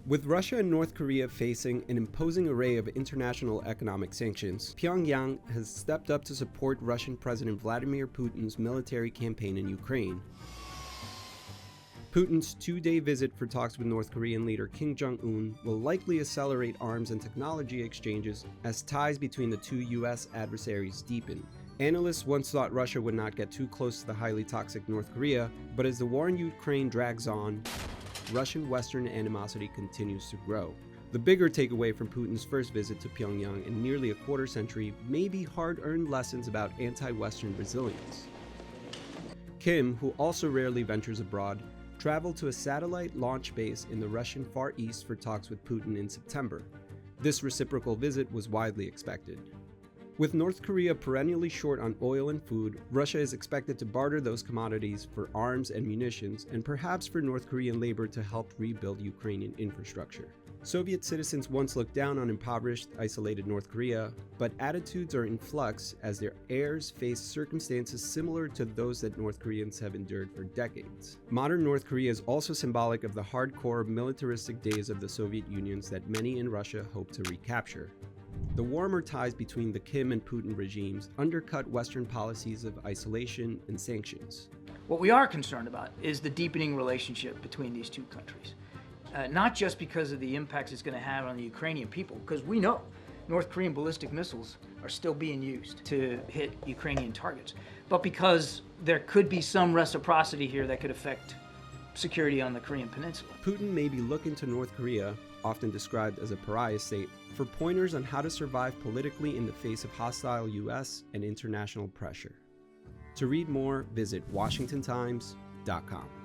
With Russia and North Korea facing an imposing array of international economic sanctions, Pyongyang has stepped up to support Russian President Vladimir Putin's military campaign in Ukraine. Putin's two-day visit for talks with North Korean leader Kim Jong-un will likely accelerate arms and technology exchanges as ties between the two U.S. adversaries deepen. Analysts once thought Russia would not get too close to the highly toxic North Korea, but as the war in Ukraine drags on, Russian-Western animosity continues to grow. The bigger takeaway from Putin's first visit to Pyongyang in nearly a quarter century may be hard-earned lessons about anti-Western resilience. Kim, who also rarely ventures abroad, traveled to a satellite launch base in the Russian Far East for talks with Putin in September. This reciprocal visit was widely expected. With North Korea perennially short on oil and food, Russia is expected to barter those commodities for arms and munitions, and perhaps for North Korean labor to help rebuild Ukrainian infrastructure. Soviet citizens once looked down on impoverished, isolated North Korea, but attitudes are in flux as their heirs face circumstances similar to those that North Koreans have endured for decades. Modern North Korea is also symbolic of the hardcore militaristic days of the Soviet Union that many in Russia hope to recapture. The warmer ties between the Kim and Putin regimes undercut Western policies of isolation and sanctions. What we are concerned about is the deepening relationship between these two countries. Not just because of the impacts it's going to have on the Ukrainian people, because we know North Korean ballistic missiles are still being used to hit Ukrainian targets, but because there could be some reciprocity here that could affect security on the Korean Peninsula. Putin may be looking to North Korea, often described as a pariah state, for pointers on how to survive politically in the face of hostile US and international pressure. To read more, visit WashingtonTimes.com.